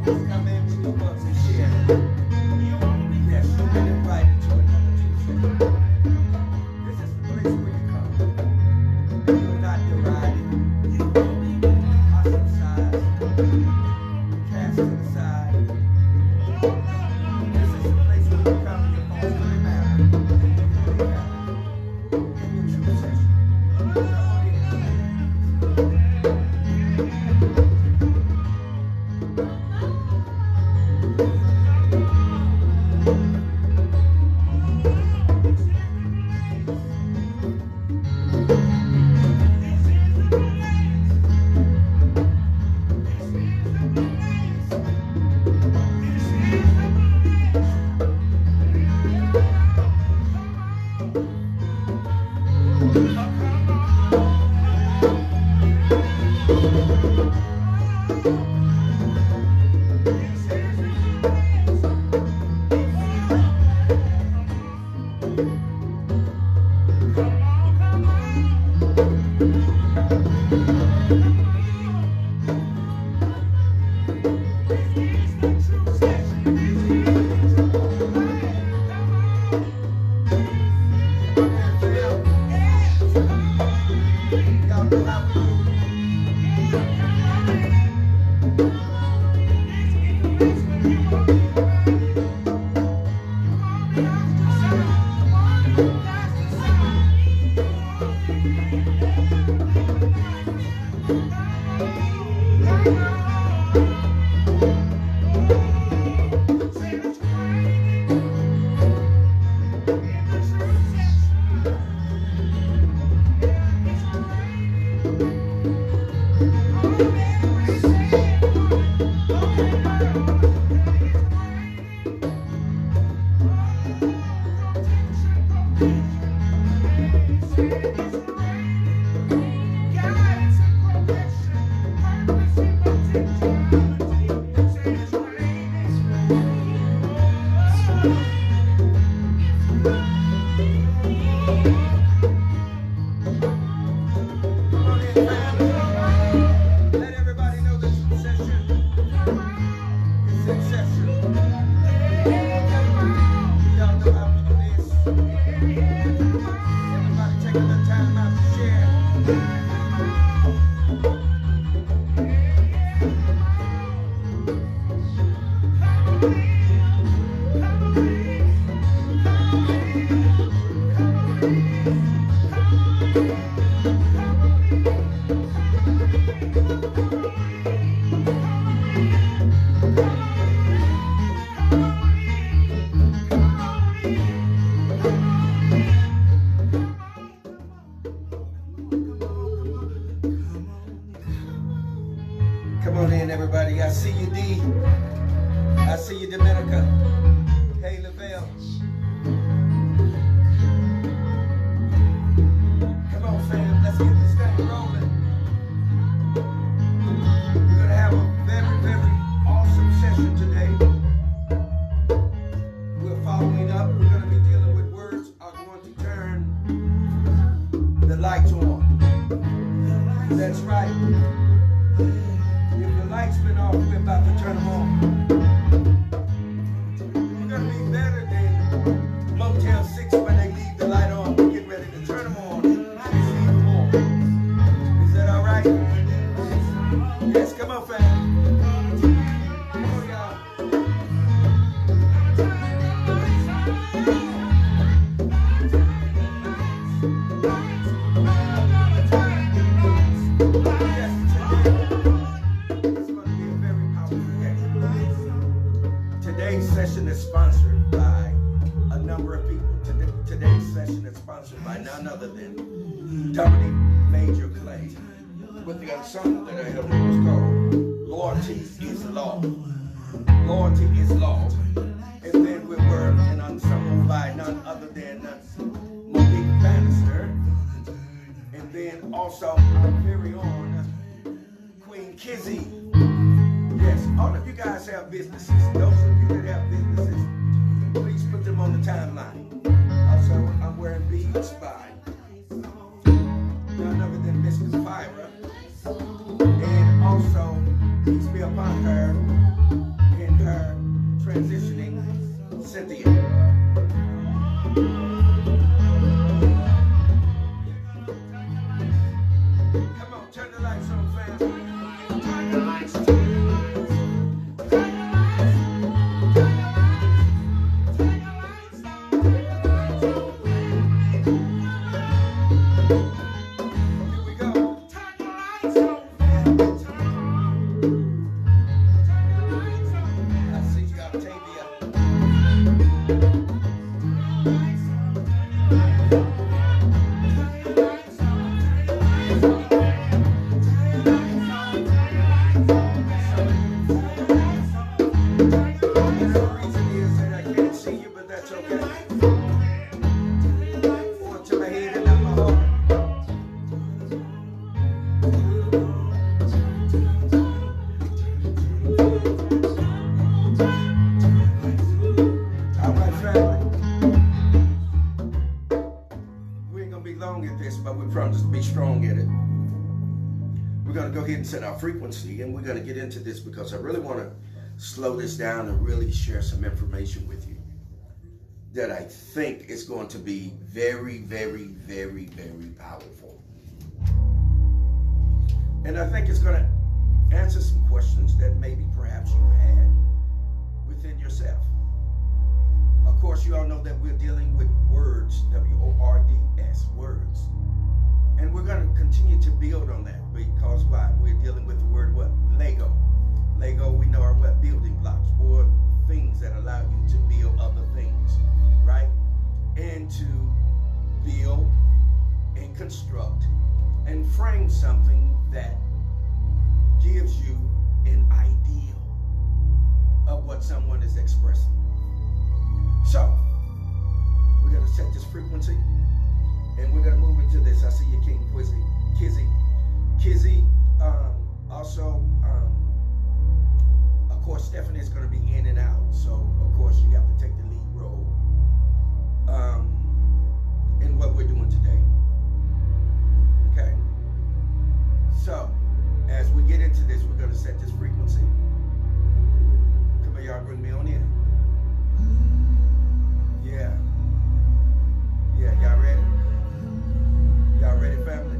Come in with your books and share. Yes, you've been invited to another Tuesday. This is the place where you come. You're not derided, ostracized, cast to the side. This is the place where you come and your thoughts really matter. Really matter. In your true session. Come on in. Come on in, everybody. I see you, D. I see you, Dominica. Hey, Lavelle. Come on, fam. Let's get this thing rolling. We're going to have a very, very awesome session today. We're following up. We're going to be dealing with words are going to turn the lights on. That's right. Lights been off, we're about to turn them on. We're gonna be better than Motel 6 when they leave the light on. We're getting ready to turn them on and see even more. Is that all right? Yes, come on, fam. Come on, y'all. Today's session is sponsored by a number of people. Today's session is sponsored by none other than Dominic Major Clay. But they got a song that I heard was called Loyalty is Law. Loyalty is Law. And then we were sung by none other than Monique Bannister. And then also our very own Queen Kizzy. Yes, all of you guys have businesses. Those of you that have businesses, please put them on the timeline. Also, I'm wearing beads by none other than Miss Fyra. And also, peace be upon her, her transitioning Cynthia. Come on, turn the lights on, fam. Turn the lights on. Go ahead and set our frequency, and we're going to get into this because I really want to slow this down and really share some information with you that I think is going to be very, very, very, very powerful. And I think it's going to answer some questions that maybe perhaps you had within yourself. Of course, you all know that we're dealing with words, W-O-R-D-S, words. And we're going to continue to build on that because why? We're dealing with the word what? Lego. Lego, we know, are what? Building blocks, or things that allow you to build other things, right? And to build and construct and frame something that gives you an ideal of what someone is expressing. So, we're going to set this frequency. And we're going to move into this. I see you, King Kizzy. Also, of course, Stephanie is going to be in and out. So, of course, you have to take the lead role in what we're doing today. Okay? So, as we get into this, we're going to set this frequency. Come on, y'all, bring me on in. Yeah. Yeah, y'all ready? Y'all ready, family?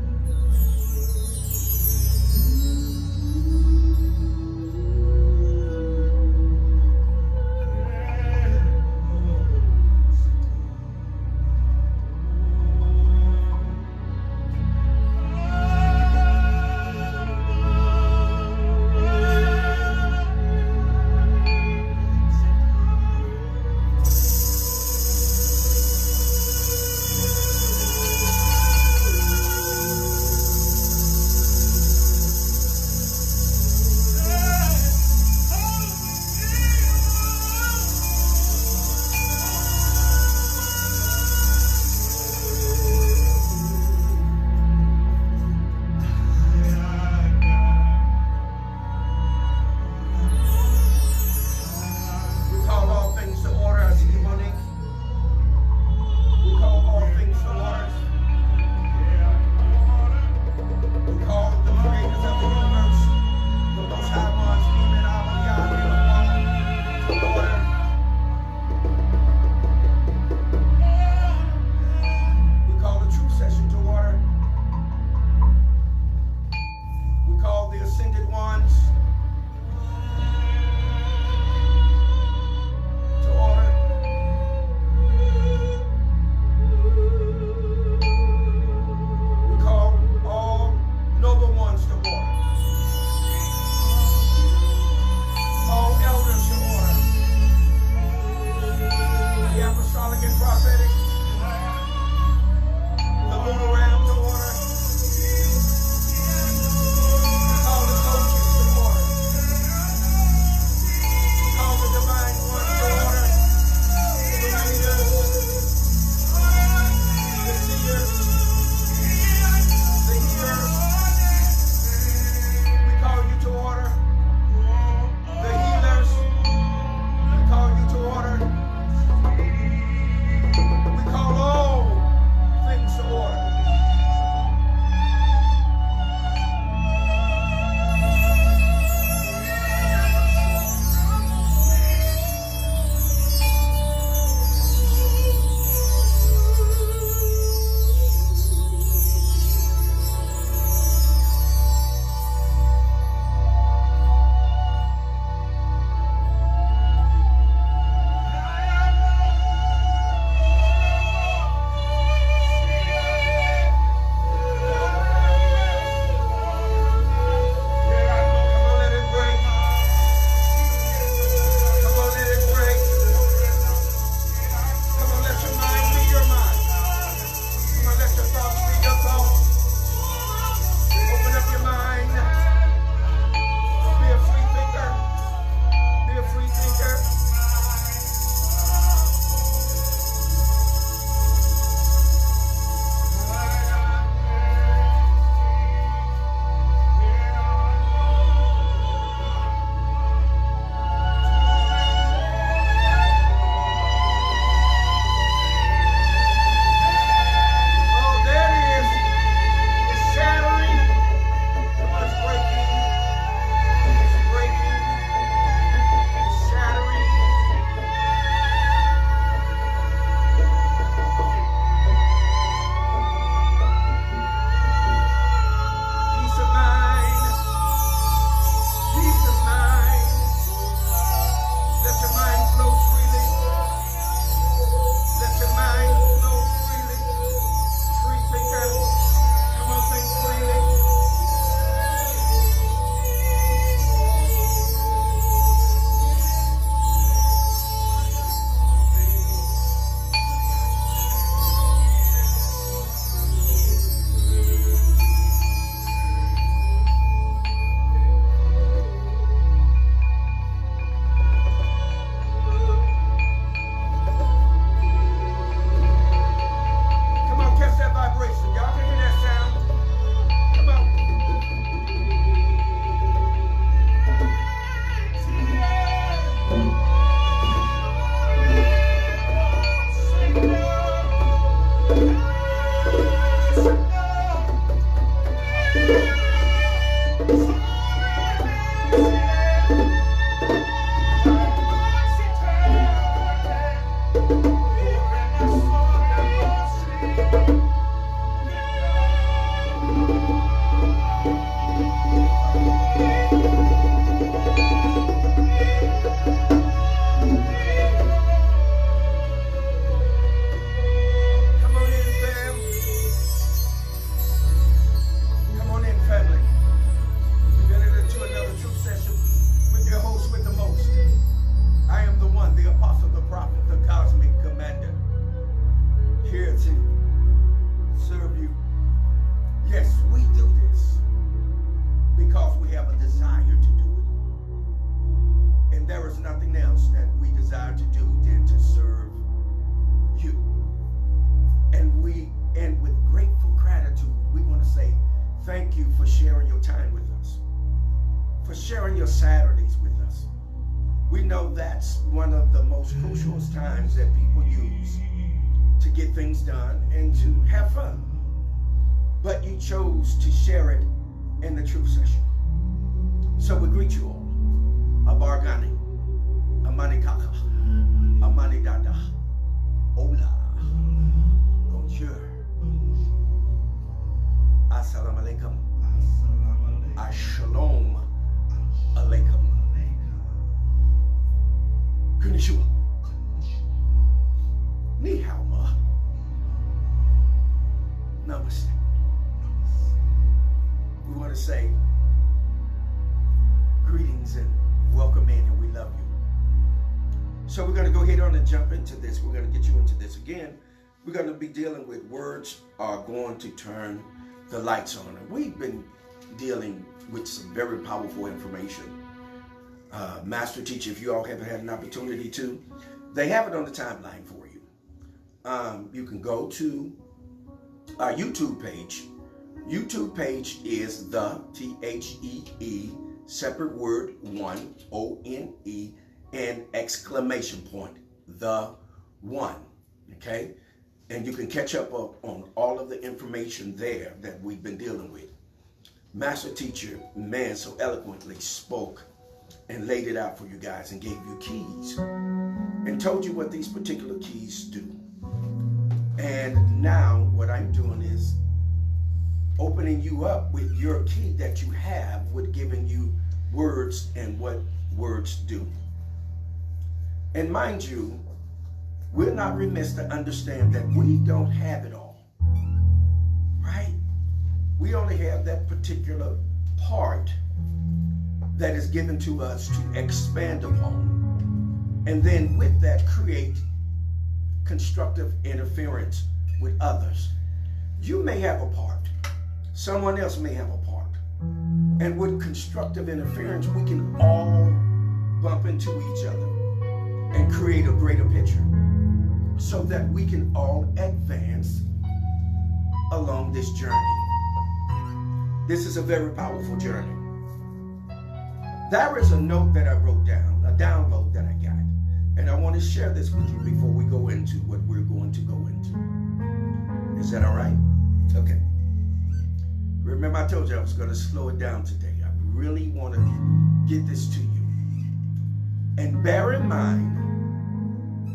know that's one of the most crucial times that people use to get things done and to have fun. But you chose to share it in the truth session. So we greet you all. Abargani, Amani Kaka, Amani Dada, Ola, Bonjour, Assalamu alaikum, Ashalom alaikum, Konnichiwa, Ni hao ma, Namaste. We want to say greetings and welcome in, and we love you. So we're going to go ahead on and jump into this. We're going to get you into this again. We're going to be dealing with words are going to turn the lights on. And we've been dealing with some very powerful information. Master Teacher, if you all haven't had an opportunity to, they have it on the timeline for you. You can go to our YouTube page. YouTube page is the THEE separate word 1 ONE and exclamation point the one. Okay, and you can catch up on all of the information there that we've been dealing with. Master Teacher, man, so eloquently spoke and laid it out for you guys and gave you keys and told you what these particular keys do. And now what I'm doing is opening you up with your key that you have, with giving you words and what words do. And mind you, we're not remiss to understand that we don't have it all, right? We only have that particular part that is given to us to expand upon, and then with that create constructive interference with others. You may have a part. Someone else may have a part. And with constructive interference, we can all bump into each other and create a greater picture so that we can all advance along this journey. This is a very powerful journey. There is a note that I wrote down, a download that I got, and I want to share this with you before we go into what we're going to go into. Is that all right? Okay. Remember, I told you I was going to slow it down today. I really want to get this to you. And bear in mind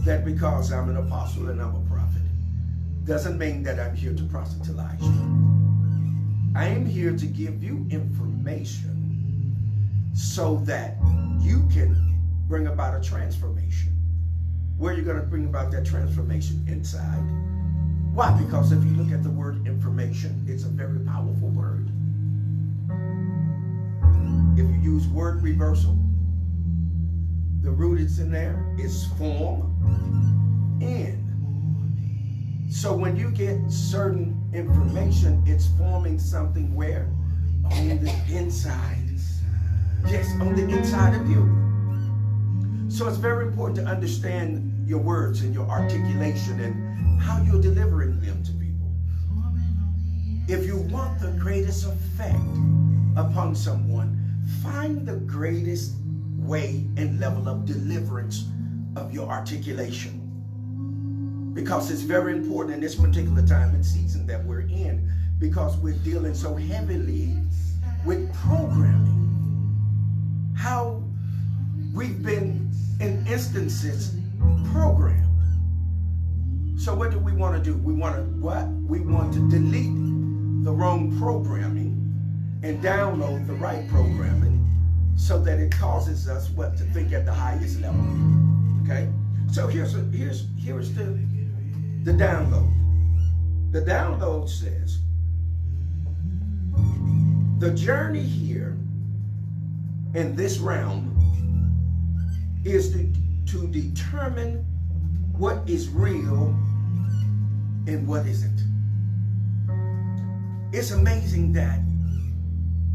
that because I'm an apostle and I'm a prophet, doesn't mean that I'm here to proselytize you. I am here to give you information so that you can bring about a transformation. Where are you going to bring about that transformation? Inside. Why? Because if you look at the word information, it's a very powerful word. If you use word reversal, the root it's in there is form in. So when you get certain information, it's forming something where? On the inside. Yes, on the inside of you. So it's very important to understand your words and your articulation and how you're delivering them to people. If you want the greatest effect upon someone, find the greatest way and level of deliverance of your articulation. Because it's very important in this particular time and season that we're in, because we're dealing so heavily with programming. How we've been, in instances, programmed. So what do we want to do? We want to what? We want to delete the wrong programming and download the right programming so that it causes us what? To think at the highest level. Okay? So here's the download. The download says the journey here in this realm is to determine what is real and what isn't. It's amazing that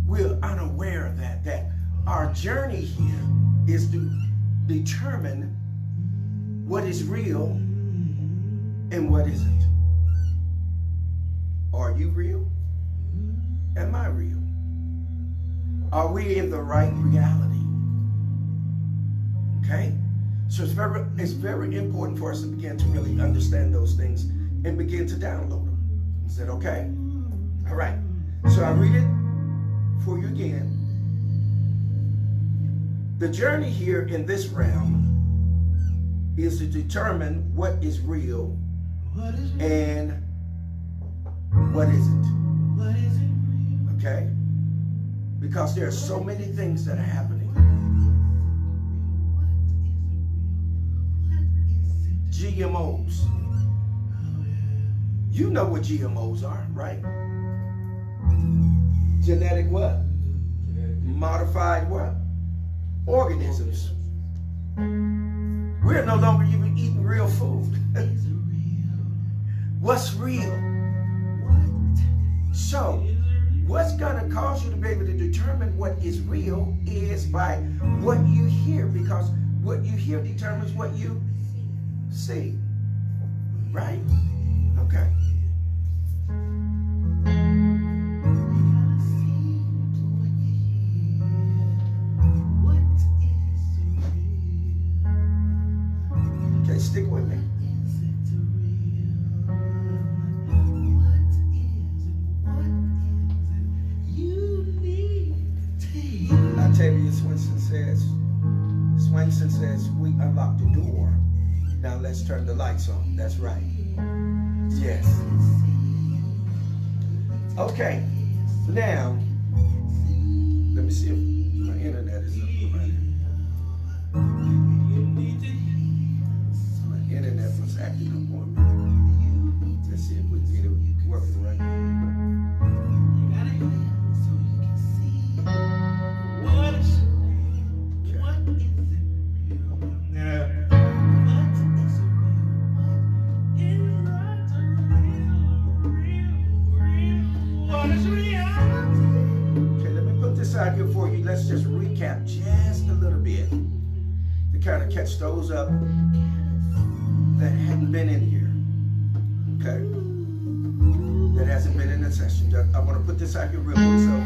we're unaware of that our journey here is to determine what is real and what isn't. Are you real? Am I real? Are we in the right reality? Okay? So it's very important for us to begin to really understand those things and begin to download them. Is that okay? All right. So I read it for you again. The journey here in this realm is to determine what is real and what isn't. Okay? Because there are so many things that are happening. GMOs. You know what GMOs are, right? Genetic what? Modified what? Organisms. We're no longer even eating real food. What's real? So, what's going to cause you to be able to determine what is real is by what you hear, because what you hear determines what you see. Right? Okay. Okay, stick with me. Octavia Swenson says, we unlock the door. Now let's turn the lights on. That's right. Yes. Okay. Now, let me see if my internet is up. My internet was acting up on me. Let's see if we can get it working right. For you, let's just recap just a little bit to kind of catch those up that hadn't been in here. Okay? That hasn't been in the session. I want to put this out here real quick so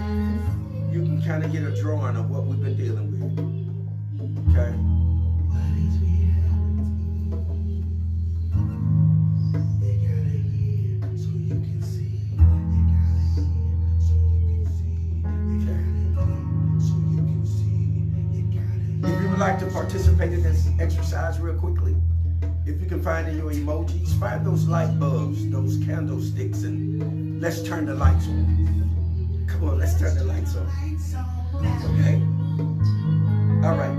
you can kind of get a drawing of what we've been dealing with. Okay? Like to participate in this exercise real quickly, if you can find in your emojis, find those light bulbs, those candlesticks, and let's turn the lights on. Come on, let's turn the lights on. Okay? All right.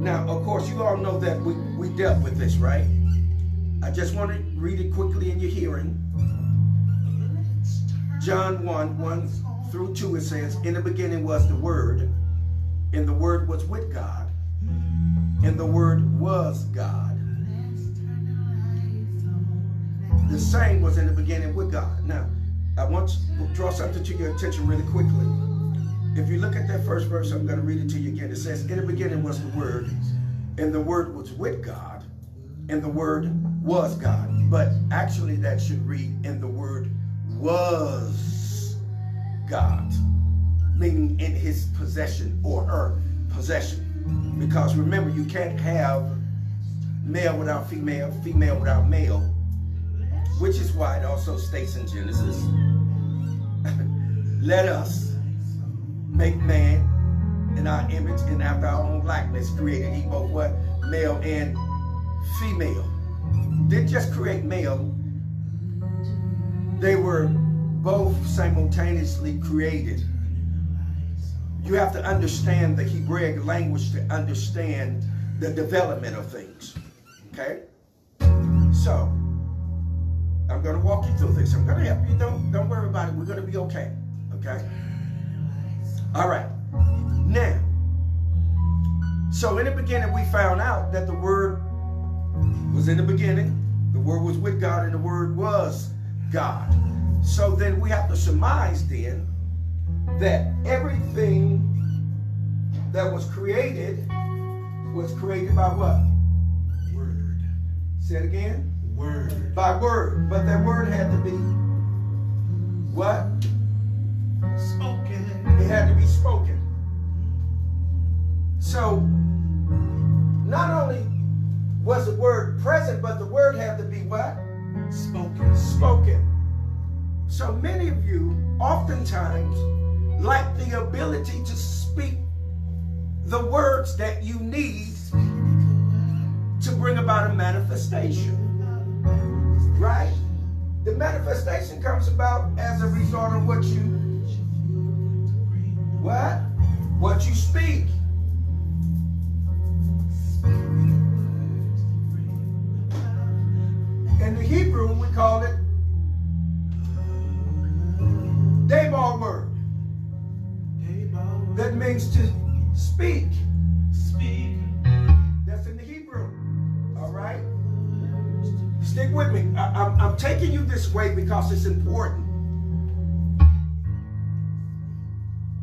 Now, of course, you all know that we dealt with this, right? I just want to read it quickly in your hearing. John 1 through 2, it says, in the beginning was the Word, and the Word was with God, and the Word was God. The same was in the beginning with God. Now, I want to draw something to your attention really quickly. If you look at that first verse, I'm going to read it to you again. It says, in the beginning was the Word, and the Word was with God, and the Word was God. But actually that should read, and the Word was God, meaning in his possession or her possession. Because remember, you can't have male without female, female without male, which is why it also states in Genesis, let us make man in our image and after our own likeness, created he both what? Male and female. Didn't just create male, they were both simultaneously created. You have to understand the Hebraic language to understand the development of things. Okay? So, I'm going to walk you through this. I'm going to help you. Don't worry about it. We're going to be okay. Okay? All right. Now, so in the beginning, we found out that the Word was in the beginning. The Word was with God, and the Word was God. So then we have to surmise then that everything that was created by what? Word. Say it again. Word. By word. But that word had to be what? Spoken. It had to be spoken. So, not present, but the word had to be what? Spoken. Spoken. So many of you oftentimes lack the ability to speak the words that you need to bring about a manifestation. Right? The manifestation comes about as a result of what you speak. In the Hebrew, we call it Debar word. That means to speak. Speak. That's in the Hebrew. All right? Stick with me. I'm taking you this way because it's important.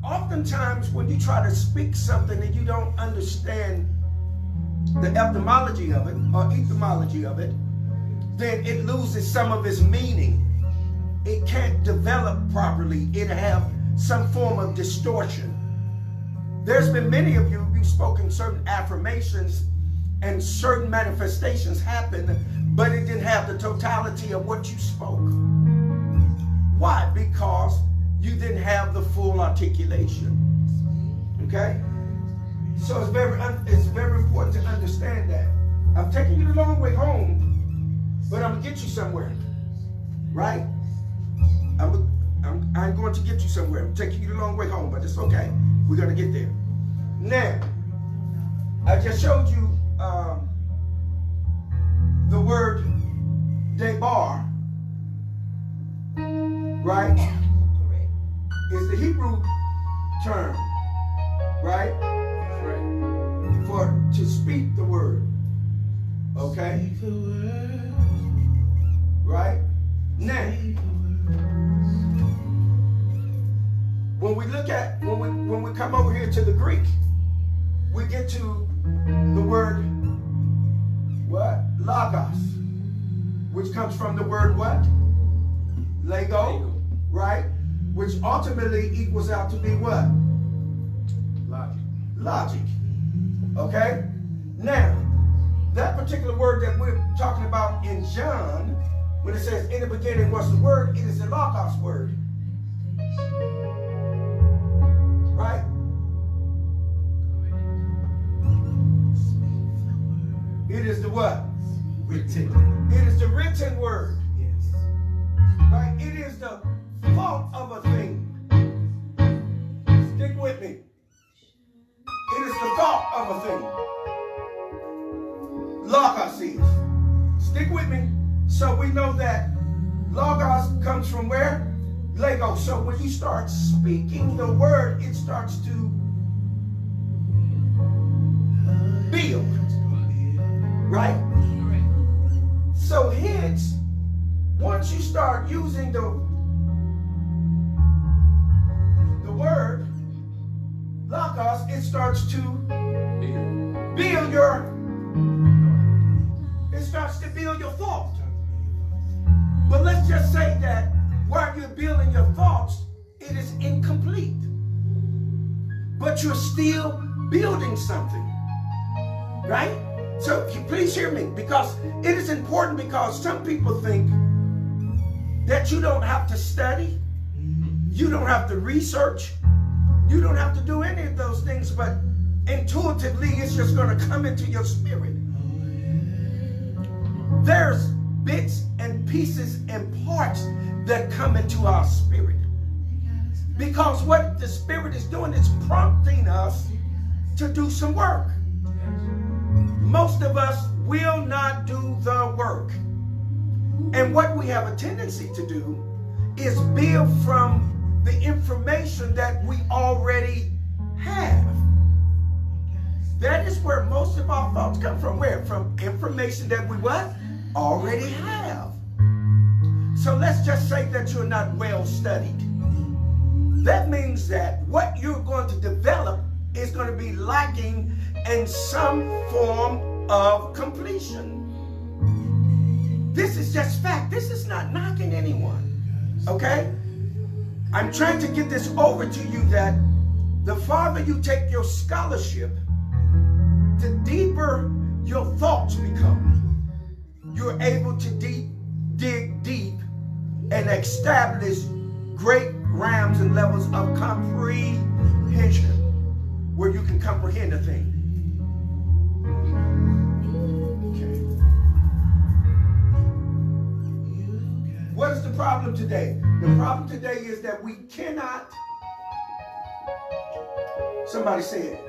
Oftentimes when you try to speak something and you don't understand the etymology of it or etymology of it, then it loses some of its meaning. It can't develop properly. It have some form of distortion. There's been many of you, you've spoken certain affirmations and certain manifestations happen, but it didn't have the totality of what you spoke. Why? Because you didn't have the full articulation. Okay? So it's very important to understand that. I'm taking you the long way home, but I'm gonna get you somewhere. Right? I'm going to get you somewhere. I'm taking you the long way home, but it's okay. We're gonna get there. Now, I just showed you the word Debar, right? Correct. Is the Hebrew term, right? Correct. For to speak the word. Okay? Right? Now, when we look at, when we come over here to the Greek, we get to the word what? Logos, which comes from the word what? Lego, right? Which ultimately equals out to be what? Logic. Okay? Now, that particular word that we're talking about in John, when it says in the beginning was the word, it is the Logos word. Right? It is the what? Written. It is the written word. Yes. Right? It is the thought of a thing. Stick with me. It is the thought of a thing. Logos is. Stick with me. So we know that Logos comes from where? Lego. So when you start speaking the word, it starts to build. Right? So hence, once you start using the word Logos, it starts to build your thought. But let's just say that while you're building your thoughts, it is incomplete. But you're still building something. Right? So please hear me, because it is important, because some people think that you don't have to study, you don't have to research, you don't have to do any of those things, but intuitively it's just going to come into your spirit. There's bits and pieces and parts that come into our spirit, because what the Spirit is doing is prompting us to do some work. Most of us will not do the work. And what we have a tendency to do is build from the information that we already have. That is where most of our thoughts come from. Where? From information that we what? Already have. So let's just say that you're not well studied. That means that what you're going to develop is going to be lacking in some form of completion. This is just fact. This is not knocking anyone. Okay? I'm trying to get this over to you that the farther you take your scholarship, the deeper your thoughts become. you're able to dig deep and establish great realms and levels of comprehension where you can comprehend a thing. Okay. What is the problem today? The problem today is that we cannot, somebody say it.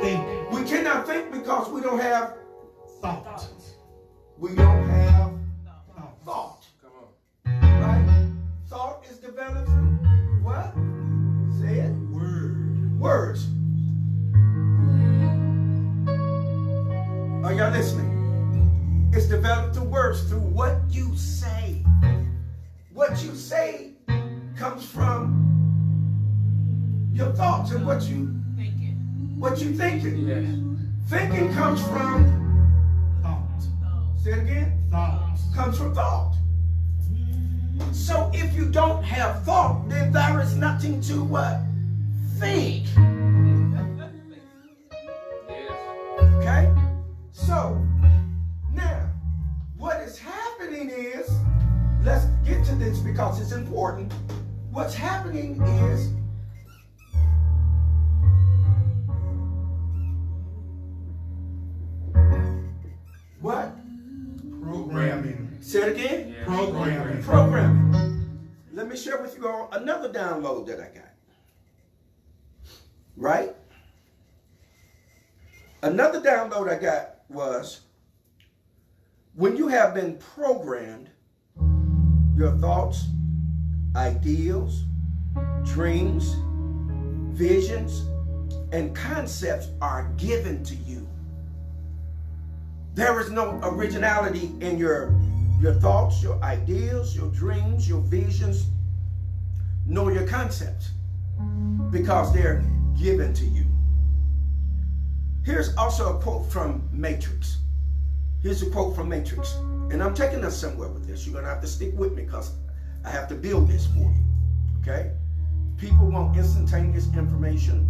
Think. We cannot think because we don't have Thought. We don't have thought. Come on. Right? Thought is developed through what? Say it. Words. Are y'all listening? It's developed through words, through what you say. What you say comes from your thoughts and what you thinking. Yes. Thinking comes from Thought. say it again. Thought. Comes from thought. So if you don't have thought, then there is nothing to what? Think. Yes. Okay? So now what is happening is, let's get to this because it's important. What's happening is what? Programming. Say it again. Yeah. Programming. Programming. Let me share with you all another download that I got. Right? Another download I got was when you have been programmed, your thoughts, ideals, dreams, visions, and concepts are given to you. There is no originality in your thoughts, your ideals, your dreams, your visions, nor your concepts, because they're given to you. Here's also a quote from Matrix. Here's a quote from Matrix. And I'm taking us somewhere with this. You're going to have to stick with me because I have to build this for you. Okay? People want instantaneous information.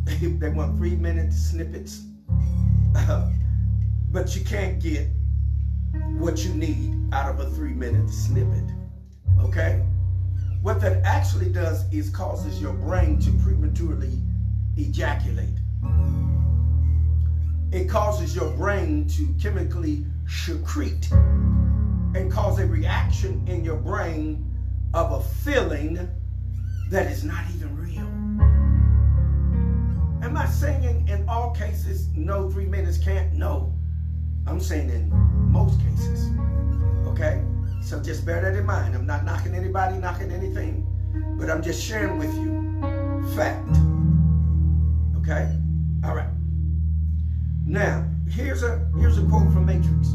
They want 3-minute snippets. But you can't get what you need out of a 3-minute snippet. Okay? What that actually does is causes your brain to prematurely ejaculate. It causes your brain to chemically secrete and cause a reaction in your brain of a feeling that is not even real. Am I saying in all cases, no, 3 minutes can't? No. I'm saying in most cases. Okay? So just bear that in mind. I'm not knocking anybody, knocking anything, but I'm just sharing with you fact. Okay? All right. Now, here's a quote from Matrix.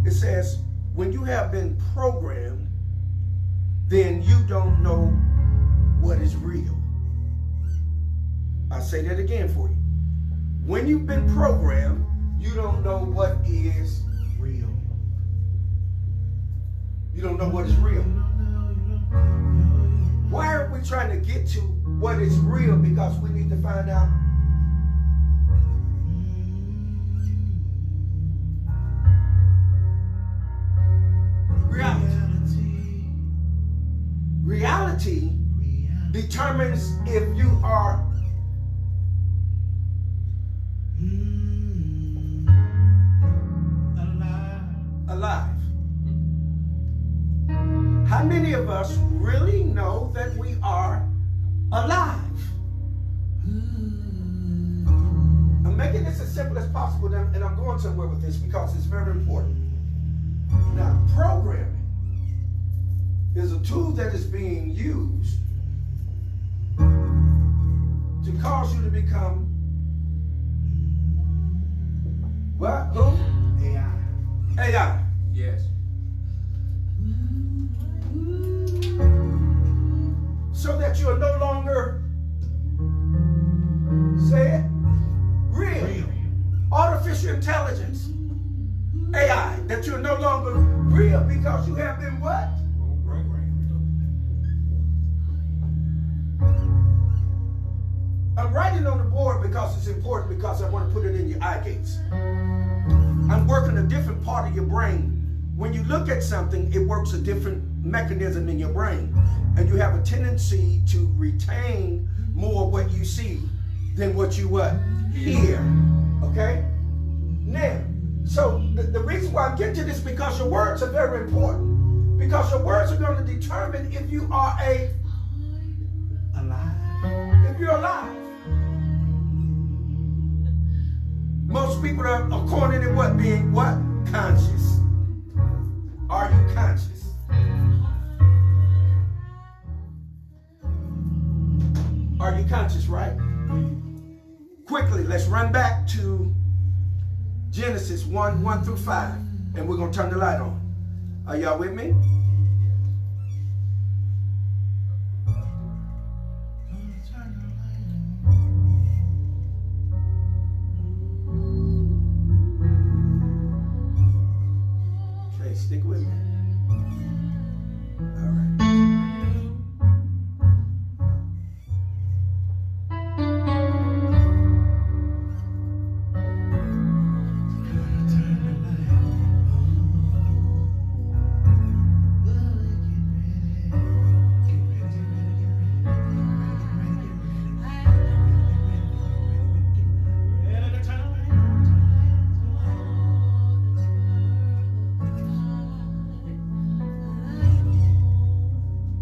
It says, when you have been programmed, then you don't know what is real. I'll say that again for you. When you've been programmed, you don't know what is real. You don't know what is real. Why are we trying to get to what is real? Because we need to find out reality determines if you are alive. How many of us really know that we are alive? I'm making this as simple as possible, and I'm going somewhere with this because it's very important. Now, programming is a tool that is being used to cause you to become what? Who? AI. AI. Yes. So that you are no longer, say it, real. Artificial intelligence. AI. That you're no longer real because you have been what? I'm writing on the board because it's important, because I want to put it in your eye gates. I'm working a different part of your brain when you look at something, it works a different mechanism in your brain. And you have a tendency to retain more what you see than what you hear. Okay? Now, so the reason why I get to this, because your words are very important. Because your words are going to determine if you are alive. If you're alive. Most people are according to what? Being what? Conscious. Are you conscious? Are you conscious, right? Quickly, let's run back to Genesis 1 through 5. And we're going to turn the light on. Are y'all with me? Okay, stick with me. All right.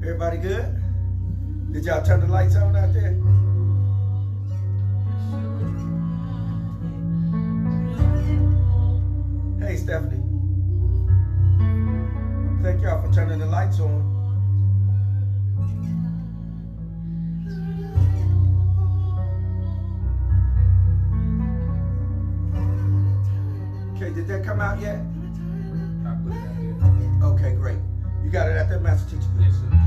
Everybody good? Did y'all turn the lights on out there? Hey, Stephanie. Thank y'all for turning the lights on. Okay, did that come out yet? I put it out there. Okay, great. You got it out there, Master Teacher? Yes, sir.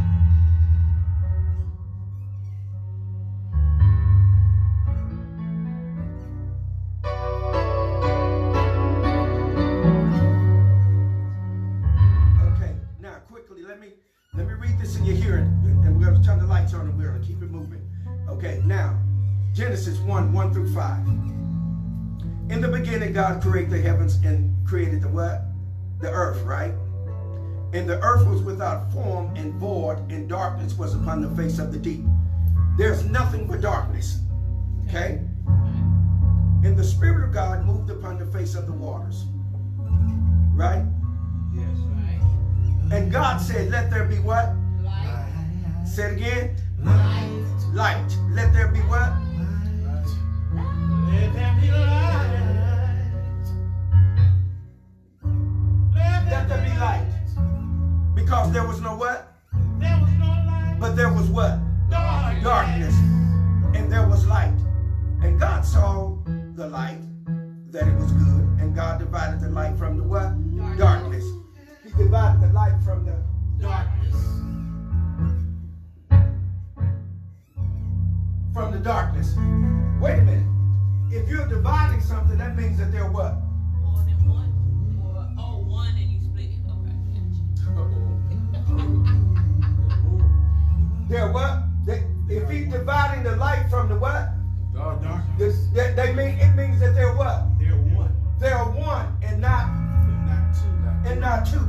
Let me read this in your hearing, and we're going to turn the lights on and we're going to keep it moving. Okay, now, Genesis 1 through 5. In the beginning, God created the heavens and created the what? The earth, right? And the earth was without form and void, and darkness was upon the face of the deep. There's nothing but darkness, okay? And the Spirit of God moved upon the face of the waters, right? Yes. And God said, let there be what? Light. Say it again. Light. Light. Let there be what? Let there be light. Let there be light. Because there was no what? There was no light. But there was what? Darkness. Darkness. And there was light. And God saw the light, that it was good. And God divided the light from the what? Darkness. He divided the light from the Darkness. from the darkness. Wait a minute. If you're dividing something, that means that they're what? More than one. Or one and you split it. They're what? If he's dividing the light from the what? Darkness. It means that they're what? They're one. They're one and not Not two. and not two.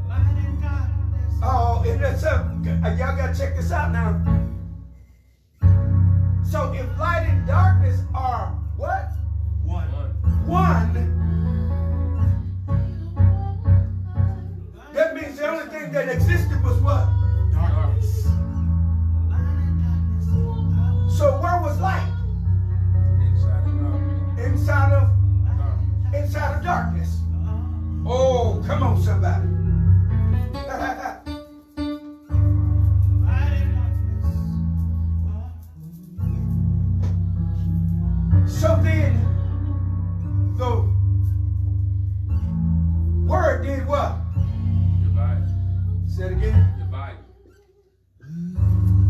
Light and darkness. Oh, and that's y'all gotta check this out now. So if light and darkness are what? One. One. That means the only thing that existed was what? Darkness. So where was light? Inside of darkness. Oh, come on, somebody. So then, the word did what? Divide. Say it again. Divide.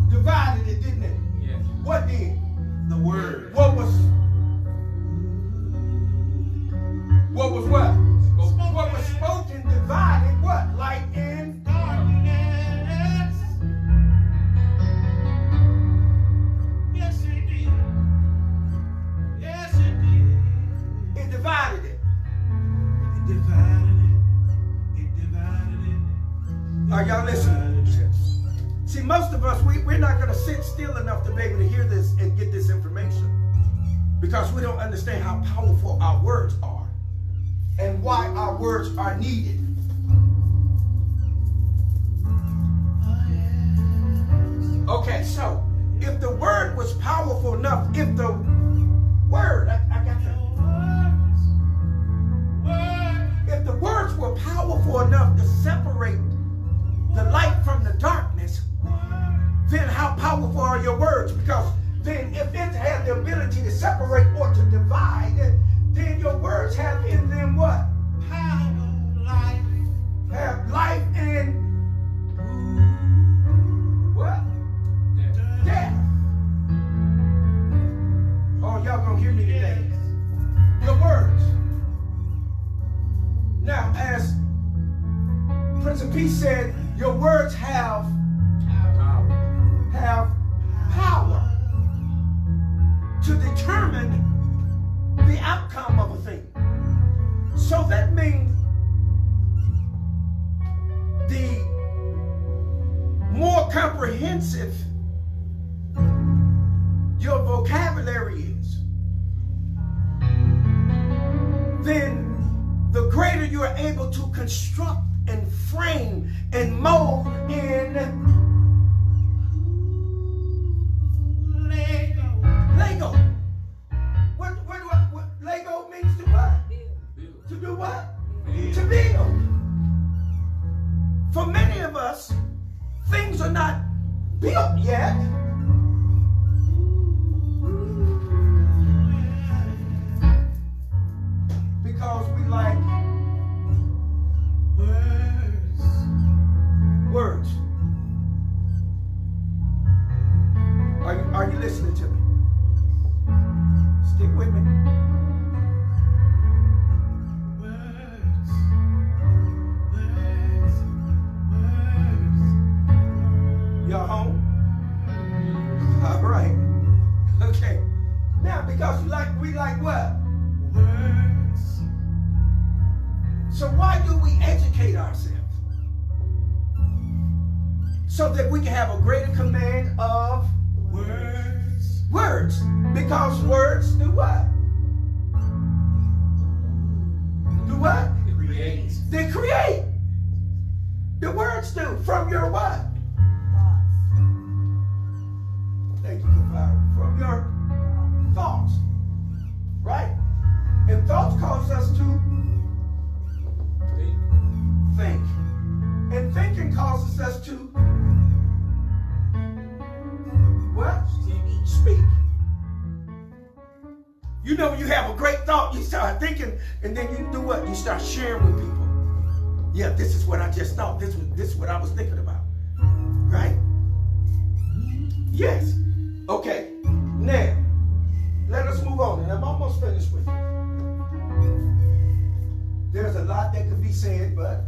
Divided it, didn't it? Yes. What did? The word. What was what? Spoken. What was spoken divided what? Light and Darkness. Yes, it did. Yes, it did. it divided. most of us, we're not going to sit still enough to be able to hear this and get this information because we don't understand how powerful our words are and why our words are needed. Okay, so if the word was powerful enough, if the word, I got that. If the words were powerful enough to separate the light from the darkness, then how powerful are your words? Because then if it had the ability to separate or to divide, then your words have in them what? Power, life. Have life and what? Death. Oh, y'all gonna hear me today. Your words. Now, as Prince of Peace said, your words have power to determine the outcome of a thing. So that means the more comprehensive your vocabulary is, then the greater you are able to construct and frame and mold in Lego. What Lego means to what? To do what? To build. For many of us, things are not built yet. Because we like words. Are you listening to me? Stick with me. Y'all home? All right. Okay. Now, because we like what? Words. So why do we educate ourselves? So that we can have a greater command of words. Words. Because words do what? Do what? They create. The words do. From your what? Thank you, Fire. From your thoughts. Right? And thoughts cause us to think. And thinking causes us to what? Speak. You know, when you have a great thought, you start thinking, and then you do what? You start sharing with people. Yeah, this is what I just thought. This is what I was thinking about. Right? Yes. Okay. Now, let us move on. And I'm almost finished with you. There's a lot that could be said, but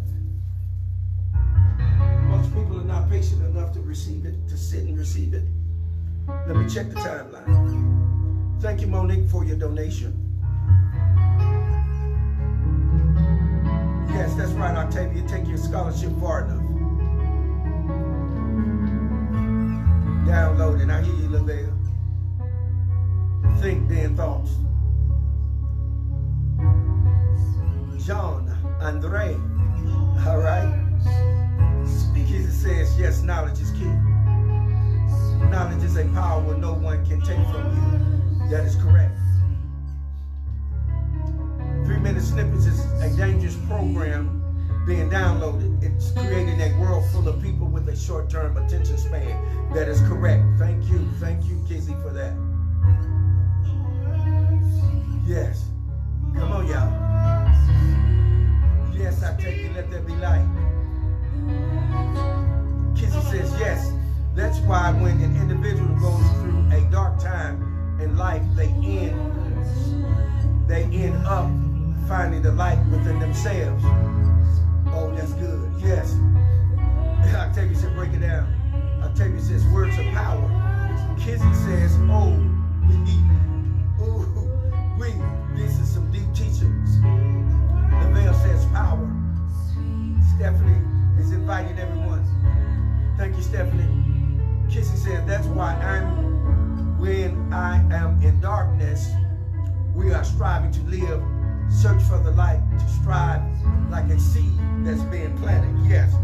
most people are not patient enough to receive it, to sit and receive it. Let me check the timeline. Thank you, Monique, for your donation. Yes, that's right, Octavia. Take your scholarship far enough. Download it. I hear you, Lavelle. Think then thoughts. John, Andre. All right. Jesus says, yes, knowledge is key. Knowledge is a power no one can take from you. That is correct. 3-minute snippets is a dangerous program being downloaded. It's creating a world full of people with a short-term attention span. That is correct. Thank you, Kizzy, for that. Yes. Come on, y'all. Yes, I take it. Let there be light. Kizzy says yes. That's why when an individual goes through a dark time in life, they end up finding the light within themselves. Oh, that's good. Yes. Octavia said, break it down. Octavia says, words of power. Kizzy says, this is some deep teachings. Lavelle says, power. Stephanie is inviting everyone. Thank you, Stephanie. in darkness, we are striving to live, search for the light, to strive like a seed that's being planted. Yes.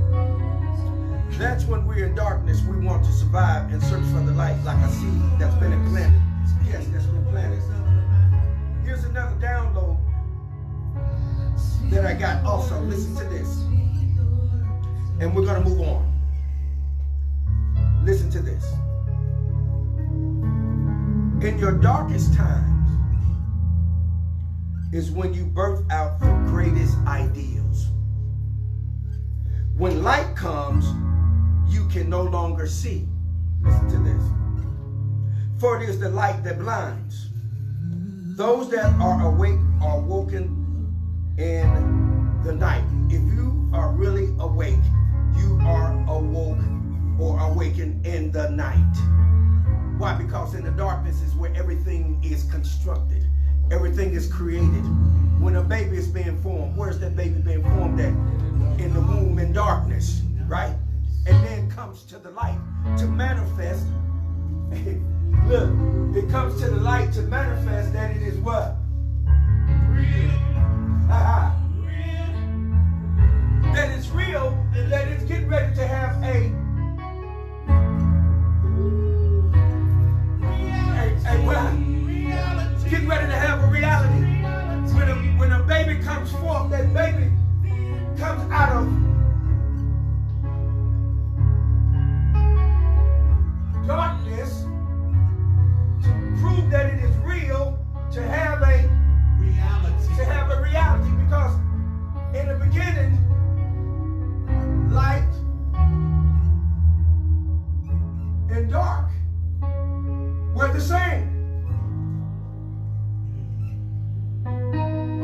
That's when we're in darkness, we want to survive and search for the light like a seed that's been implanted. Yes, that's been planted. Here's another download that I got also. Listen to this. And we're going to move on. Listen to this. In your darkest times is when you birth out the greatest ideals. When light comes, you can no longer see. Listen to this. For it is the light that blinds. Those that are awake are woken in the night. If you are really awake, you are awoke or awakened in the night. Why? Because in the darkness is where everything is constructed. Everything is created. When a baby is being formed, where's that baby being formed at? In the womb, in darkness, right? And then comes to the light to manifest. Look, it comes to the light to manifest that it is what? Real. That it's real, and that it's getting ready to have a reality. Getting ready to have a reality. When a baby comes forth, that baby comes out of darkness to prove that it is real, to have a reality. Because in the beginning, light and dark were the same.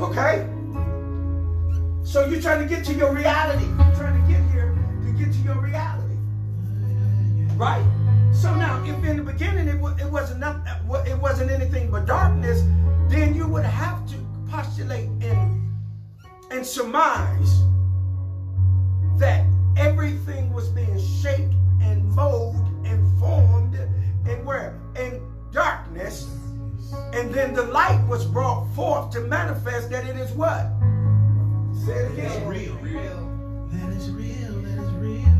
Okay? So you're trying to get to your reality. You're trying to get here to get to your reality. Right? So now, if in the beginning it wasn't anything but darkness, then you would have to postulate and surmise that everything was being shaped and molded and formed and where? In darkness. And then the light was brought forth to manifest that it is what? Say it again. It's real. That is real. That is real.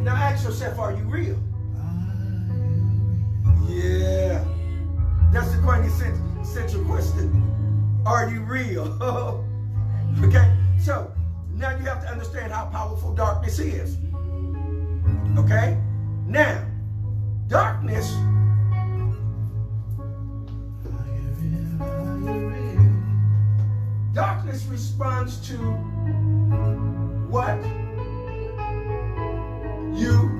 Now ask yourself, are you real? Yeah. That's the quintessential question. Are you real? Okay? So, now you have to understand how powerful darkness is. Okay? Now, darkness responds to what you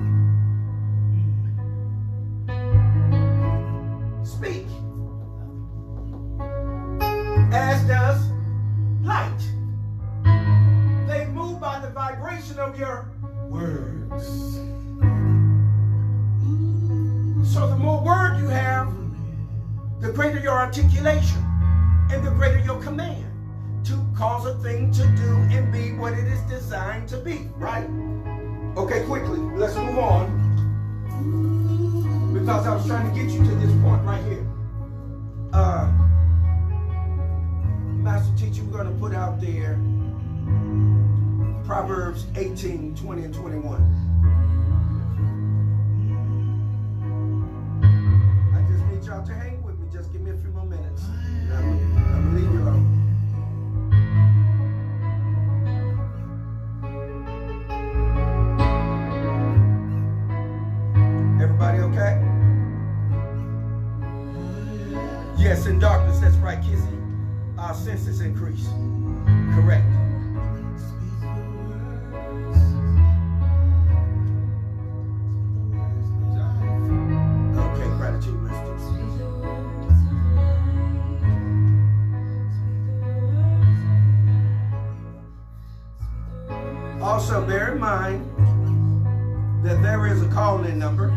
speak, as does light. They move by the vibration of your words. So the more word you have, the greater your articulation and the greater your command to cause a thing to do and be what it is designed to be, right? Okay, quickly, let's move on. Because I was trying to get you to this point right here. Master teacher, we're going to put out there Proverbs 18, 20, and 21. I just need y'all to hang with me. Just give me a few more minutes. I'm going to leave you alone. Everybody okay? Yes, in darkness, that's right, Kizzy. Our senses increase. Correct. Okay, gratitude, messages. Also, bear in mind that there is a call-in number,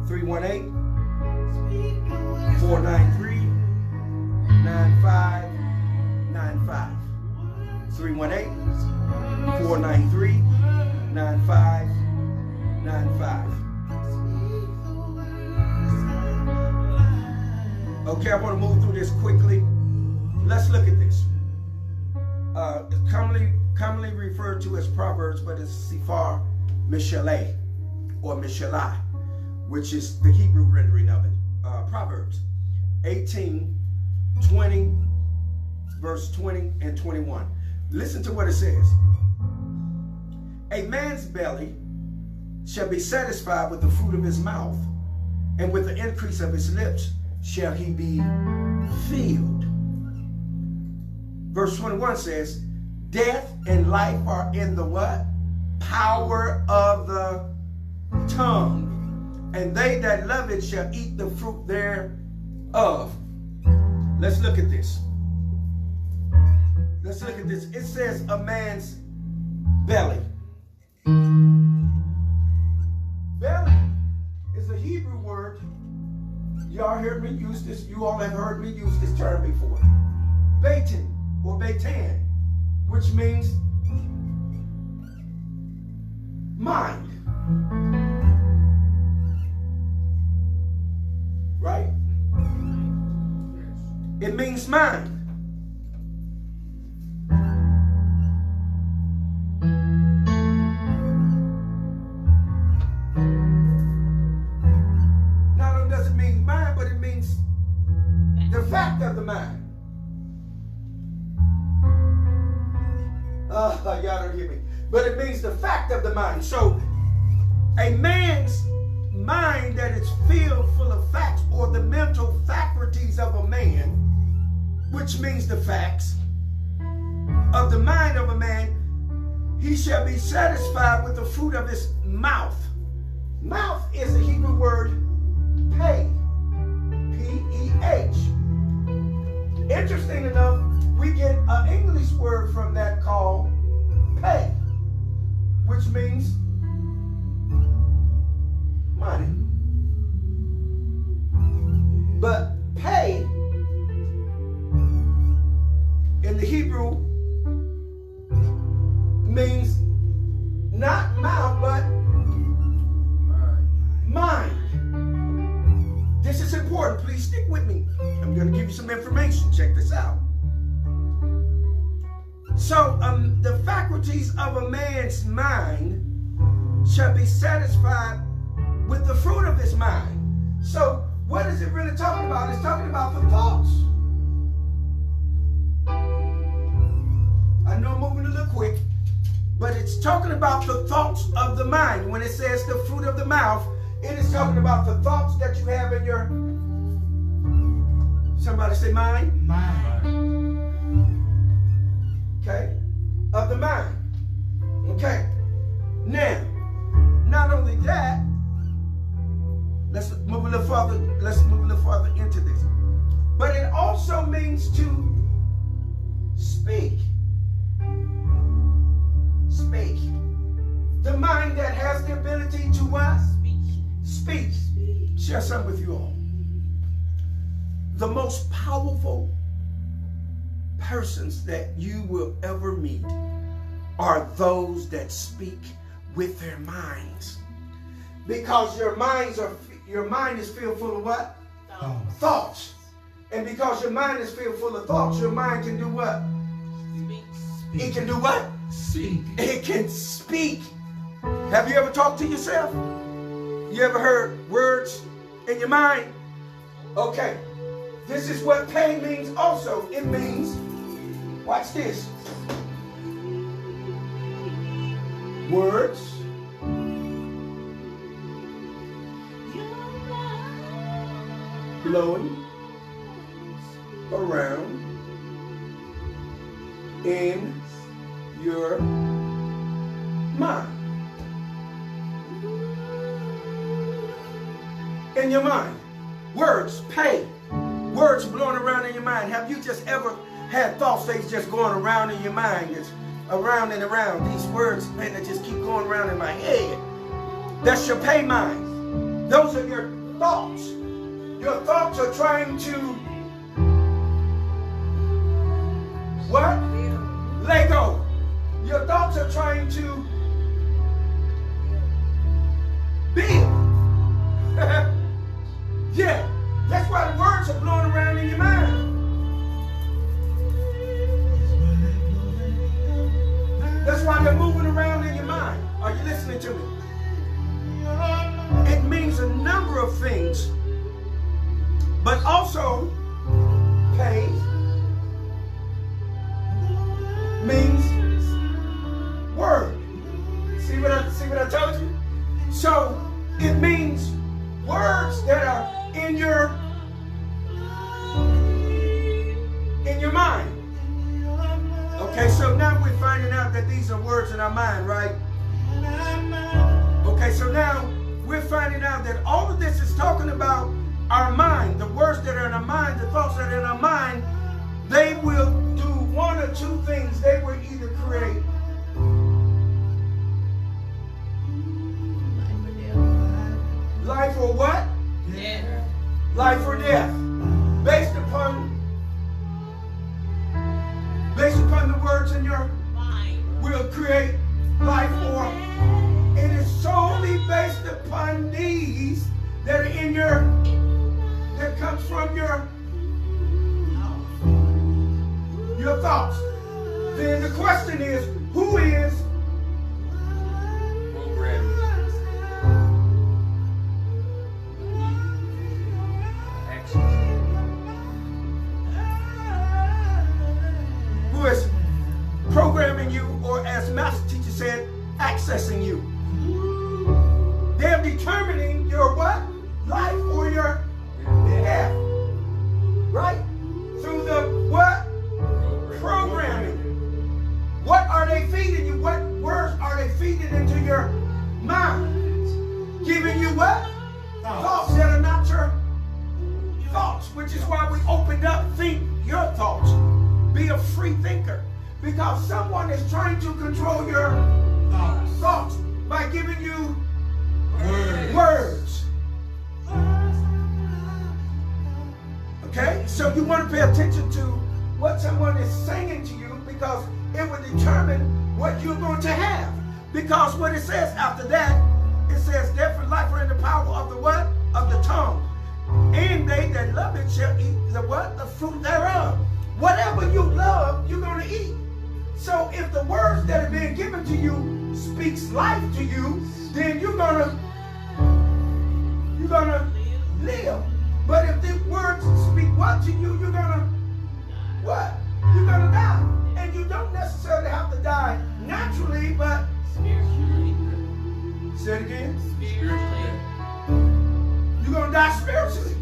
318-493-9595. 318-493-9595. Okay, I want to move through this quickly. Let's look at this. Commonly referred to as Proverbs, but it's Sifar Mishaleh or Mishalai, which is the Hebrew rendering of it. Proverbs 18, 20, verse 20 and 21. Listen to what it says. A man's belly shall be satisfied with the fruit of his mouth, and with the increase of his lips shall he be filled. Verse 21 says, death and life are in the what? Power of the tongue, and they that love it shall eat the fruit thereof. Let's look at this. Let's look at this. It says a man's belly. Belly is a Hebrew word. Y'all heard me use this. You all have heard me use this term before. Beitin or Beitan, which means mind. Right? It means mind. Not only does it mean mind, but it means the fact of the mind. Y'all don't hear me. But it means the fact of the mind. So a man's mind that is filled full of facts, or the mental faculties of a man, which means the facts of the mind of a man, he shall be satisfied with the fruit of his mouth. Mouth is a Hebrew word, peh, P-E-H. Interesting enough, we get an English word from that called pay, which means money. But pay in the Hebrew means not mouth, but mind. This is important. Please stick with me. I'm going to give you some information. Check this out. So the faculties of a man's mind shall be satisfied with the fruit of his mind. So what is it really talking about? It's talking about the thoughts. I know I'm moving a little quick, but it's talking about the thoughts of the mind. When it says the fruit of the mouth, it is talking about the thoughts that you have in your, somebody say mind? Mind. Okay, of the mind. Okay, now, not only that, let's move a little further. Let's move a little further into this. But it also means to speak. Speak. The mind that has the ability to what? Speak. Share something with you all. The most powerful persons that you will ever meet are those that speak with their minds, because your mind is filled full of what? Thoughts. And because your mind is filled full of thoughts, your mind can do what? Speak. It can do what? Speak. It can speak. Have you ever talked to yourself? You ever heard words in your mind? Okay. This is what pain means also. It means, watch this, words blowing around in your mind. In your mind. Words, pain. Words blowing around in your mind. Have you just ever had thoughts that's just going around in your mind? It's around and around. These words, man, that just keep going around in my head. That's your pay mind. Those are your thoughts. Your thoughts are trying to what? Let go. Your thoughts are trying to build. Yeah. That's why the words are blowing around talking about our mind. The words that are in our mind, the thoughts that are in our mind, they will do one or two things. They will either create life or what? Death. Life or death. Based upon the words in your Mind. will create life or it is solely based upon these that are in your, that comes from your thoughts. Then the question is, who is Programming. who is programming you, or as Master Teacher said, accessing you? They're determining your what? Life or your death. Right? Through the what? Programming. What are they feeding you? What words are they feeding into your mind? Giving you what? Thoughts that are not your thoughts, which is why we opened up Think Your Thoughts. Be a free thinker. Because someone is trying to control your thoughts by giving you words. Okay? So you want to pay attention to what someone is saying to you, because it will determine what you're going to have. Because what it says after that, it says death and life are in the power of the what? Of the tongue. And they that love it shall eat the what? The fruit thereof. Whatever you love, you're going to eat. So if the words that are being given to you speaks life to you, then you're gonna live. But if the words speak what to you, you're gonna what? You're gonna die. And you don't necessarily have to die naturally, but Spiritually. say it again. Spiritually. You're gonna die spiritually.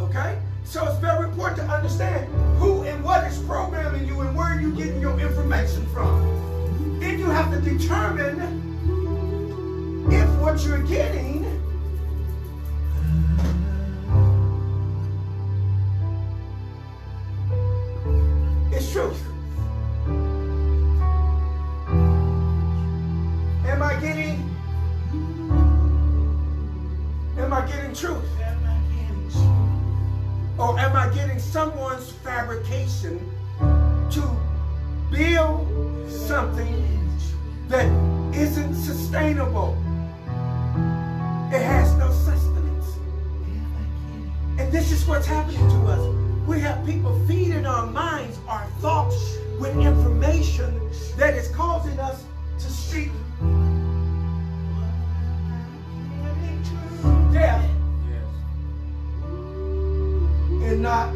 Okay? So it's very important to understand who and what is programming you and where you're getting your information from. Then you have to determine if what you're getting is truth. Am I getting truth? Or am I getting someone's fabrication to build something that isn't sustainable? It has no sustenance. And this is what's happening to us. We have people feeding our minds, our thoughts with information that is causing us to seek death. And not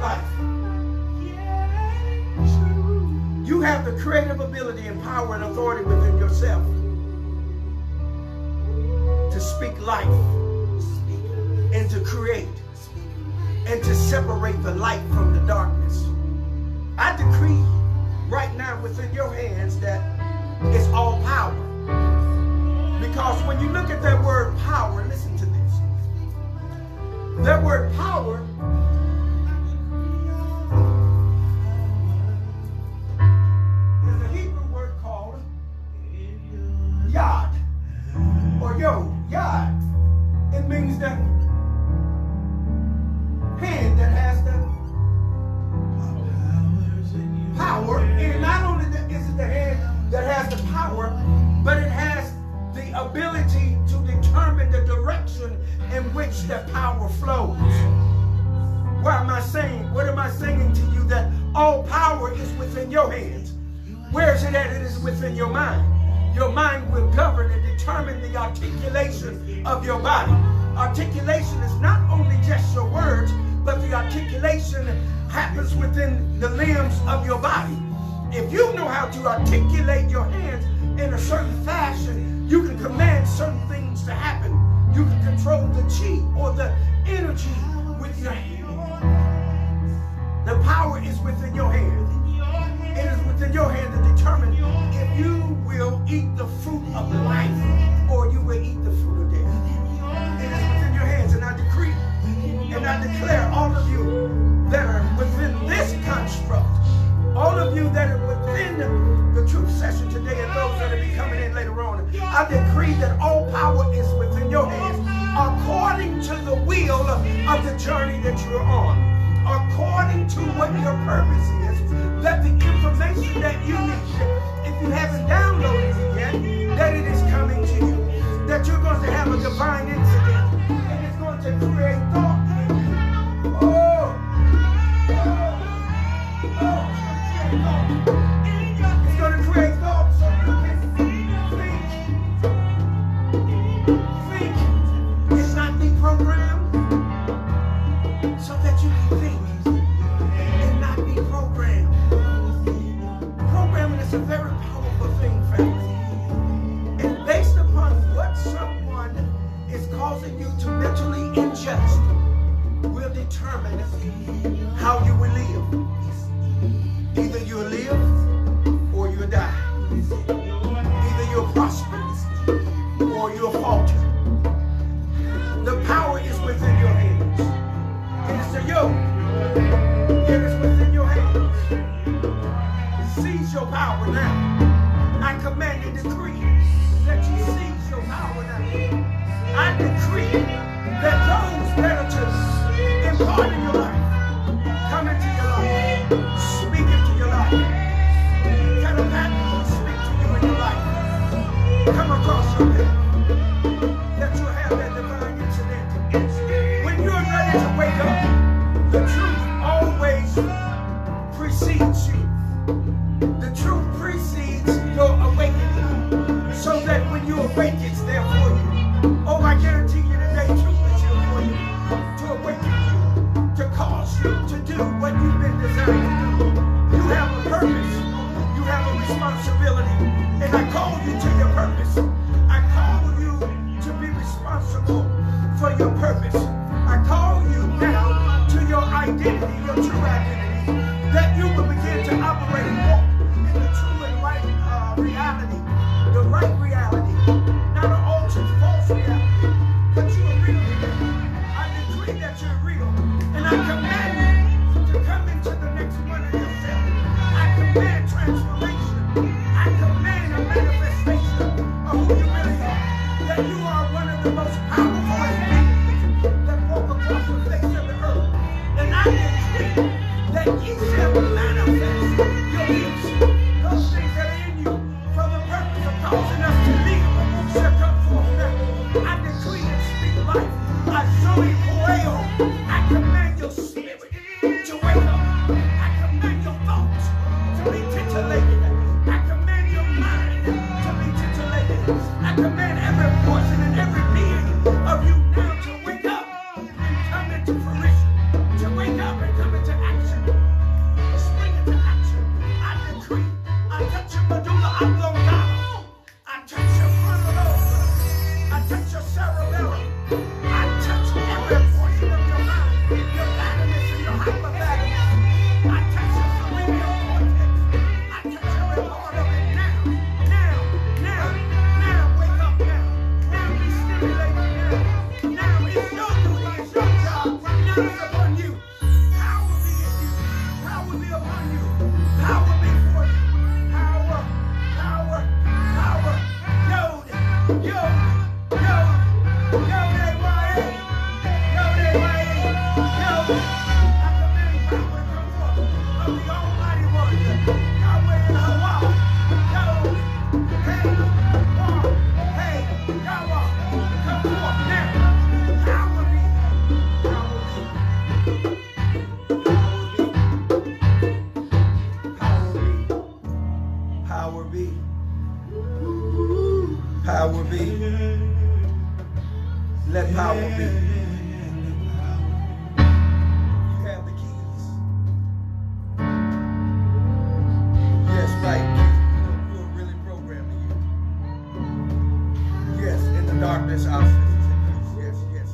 life. You have the creative ability and power and authority within yourself to speak life and to create and to separate the light from the darkness. I decree right now within your hands that it's all power. Because when you look at that word power, listen to this. That word power is the Hebrew word called yad or yad. It means the hand that has the power. And not only is it the hand that has the power, but it has the ability to determine the direction in which the power flows. What am I saying? What am I saying to you? That all power is within your hands. Where is it at? It is within your mind. Your mind will govern and determine the articulation of your body. Articulation is not only just your words, but the articulation happens within the limbs of your body. If you know how to articulate your hands in a certain fashion, you can command certain things to happen. You can control the chi or the energy with your hand. The power is within your hand. It is within your hand to determine eat the fruit of life, or you will eat the fruit of death. It is within your hands, and I decree and I declare all of you that are within this construct, all of you that are within the truth session today, and those that will be coming in later on, I decree that all power is within your hands, according to the will of the journey that you're on, according to what your purpose is, that the information that you need, if you haven't downloaded it yet, that it is coming to you, that you're going to have a divine incident, and it's going to create thought in you. It's going to create thought so you can think. It's not be programmed, so that you can think and not be programmed. Programming is a very powerful thing, family. And based upon what someone is causing you to mentally ingest will determine how you will live. Either you'll live or you'll die. Either you'll prosper or you'll falter. The power is within your hands. It is the yoke. It is within your hands. Seize your power now. I command and decree that you seize your power now. I decree that those that are to impart in your life, come into your life, speak into your life, telepathically speak to you in your life, come across your path, that you'll have that divine incident. When you're ready to wake up, the truth always precedes you. The truth precedes your awakening, so that when you awake, it's there for you. Oh, I guarantee you today, truth is here for you, to awaken you, to cause you to do what you've been designed to do. You have a purpose. You have a responsibility. And I call you to your purpose. I call you to be responsible for your purpose. I call you now to your identity, your true identity, that you will begin to operate and walk in the true and right reality, the right reality, not an altered false reality, but you are real. I decree that you're real, and I command you to come into the next one of yourself. I command transformation. I command a manifestation of who you really are, that you are one of the most powerful beings that walk across the face of the earth. And I decree that ye shall manifest your gifts, those things that are in you, for the purpose of causing us to live, shall come forth now. I decree and speak life. I show you poeo. I command your spirit to wake up. I command your thoughts to be titillated. I command your mind to be titillated. I command every portion and every being of you now to wake up and come into fruition. To wake up and come into action. Spring into action. I decree. I touch your medulla oblongata. I touch your frontal lobe. I touch your cerebellum. I touch every portion of your mind, your thalamus and your hypothalamus. I touch your cerebral cortex. I touch every part of it now. Wake up now. Now be stimulated now. Now it's your duty, it's your job. Now it's upon you. Power be in you. Power be upon you. Power be for you. Power. Power be. Let power be. You have the keys. Yes, right. You are really programming you. Yes, in the darkness, our senses increase. Yes.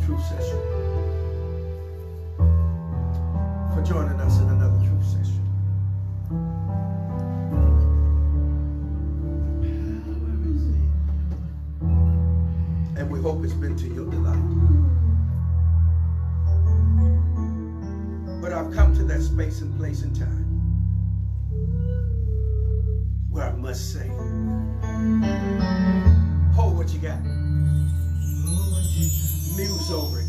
truth session. For joining us in another truth session. And we hope it's been to your delight. But I've come to that space and place and time where I must say, hold what you got. Muse over it.